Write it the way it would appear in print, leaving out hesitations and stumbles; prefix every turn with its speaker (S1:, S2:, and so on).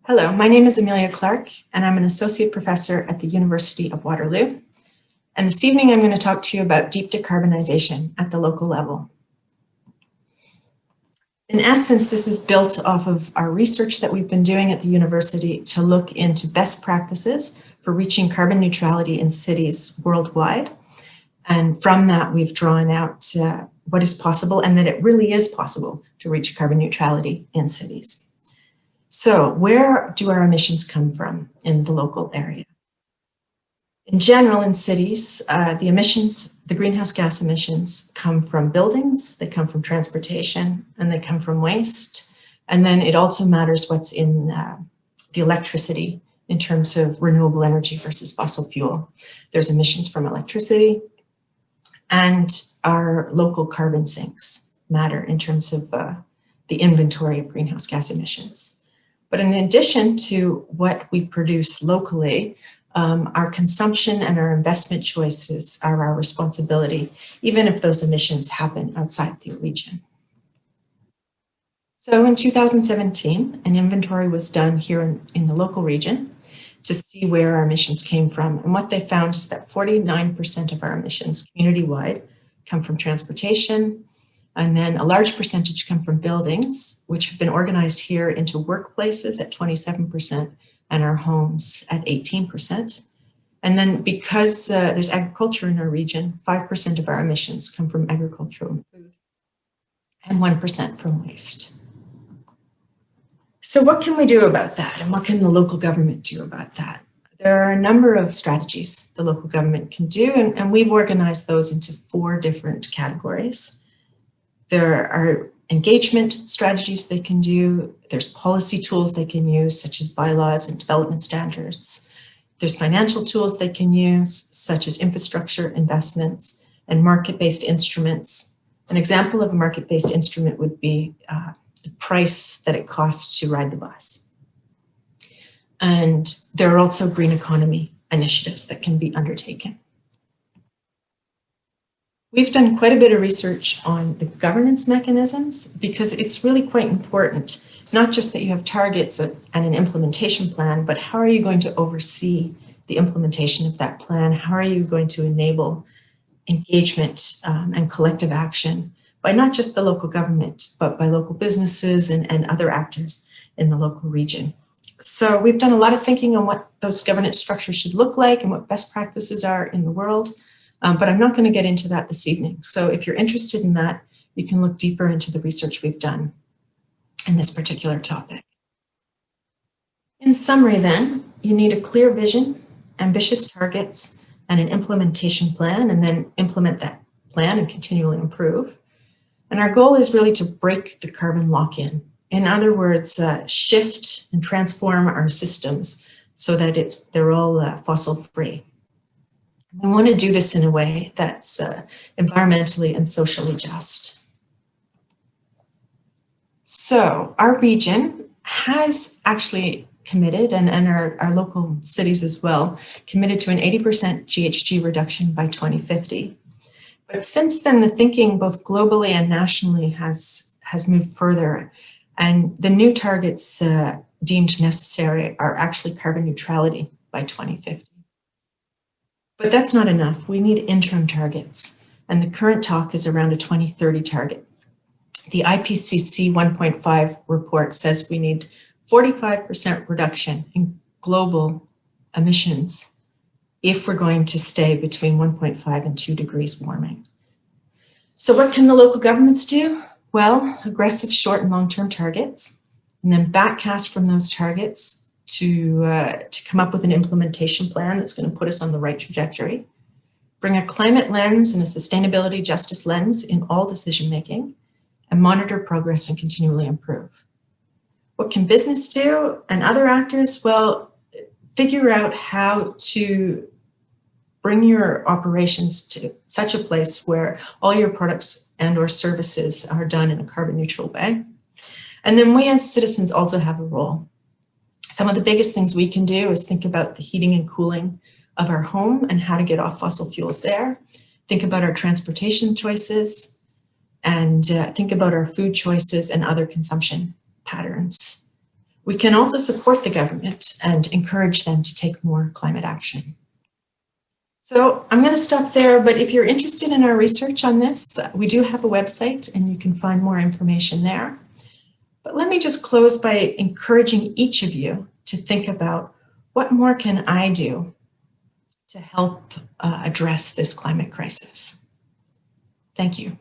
S1: Hello, my name is Amelia Clarke, and I'm an associate professor at the University of Waterloo. And this evening, I'm going to talk to you about deep decarbonization at the local level. In essence, this is built off of our research that we've been doing at the university to look into best practices for reaching carbon neutrality in cities worldwide. And from that, we've drawn out what is possible and that it really is possible to reach carbon neutrality in cities. So where do our emissions come from in the local area? In general, in cities, the greenhouse gas emissions come from buildings, they come from transportation, and they come from waste. And then it also matters what's in the electricity in terms of renewable energy versus fossil fuel. There's emissions from electricity, and our local carbon sinks matter in terms of the inventory of greenhouse gas emissions. But in addition to what we produce locally, our consumption and our investment choices are our responsibility, even if those emissions happen outside the region. So in 2017, an inventory was done here in the local region to see where our emissions came from. And what they found is that 49% of our emissions community-wide come from transportation, and then a large percentage come from buildings, which have been organized here into workplaces at 27% and our homes at 18%. And then because there's agriculture in our region, 5% of our emissions come from agricultural and food, and 1% from waste. So what can we do about that? And what can the local government do about that? There are a number of strategies the local government can do, and we've organized those into 4 different categories. There are engagement strategies they can do. There's policy tools they can use, such as bylaws and development standards. There's financial tools they can use, such as infrastructure investments and market-based instruments. An example of a market-based instrument would be the price that it costs to ride the bus. And there are also green economy initiatives that can be undertaken. We've done quite a bit of research on the governance mechanisms because it's really quite important, not just that you have targets and an implementation plan, but how are you going to oversee the implementation of that plan? How are you going to enable engagement and collective action by not just the local government, but by local businesses and other actors in the local region? So we've done a lot of thinking on what those governance structures should look like and what best practices are in the world. But I'm not going to get into that this evening. So if you're interested in that, you can look deeper into the research we've done in this particular topic. In summary then, you need a clear vision, ambitious targets, and an implementation plan, and then implement that plan and continually improve. And our goal is really to break the carbon lock-in. In other words, shift and transform our systems so that they're all fossil-free. We want to do this in a way that's environmentally and socially just. So our region has actually committed, and our local cities as well, committed to an 80% GHG reduction by 2050. But since then, the thinking both globally and nationally has moved further, and the new targets deemed necessary are actually carbon neutrality by 2050. But that's not enough. We need interim targets, and the current talk is around a 2030 target. The IPCC 1.5 report says we need 45% reduction in global emissions if we're going to stay between 1.5 and 2 degrees warming. So what can the local governments do? Well, aggressive short and long-term targets, and then backcast from those targets to come up with an implementation plan that's going to put us on the right trajectory, bring a climate lens and a sustainability justice lens in all decision-making, and monitor progress and continually improve. What can business do and other actors? Well, figure out how to bring your operations to such a place where all your products and or services are done in a carbon neutral way. And then we as citizens also have a role. Some of the biggest things we can do is think about the heating and cooling of our home and how to get off fossil fuels there. Think about our transportation choices and think about our food choices and other consumption patterns. We can also support the government and encourage them to take more climate action. So I'm going to stop there, but if you're interested in our research on this, we do have a website and you can find more information there. But let me just close by encouraging each of you to think about what more can I do to help address this climate crisis. Thank you.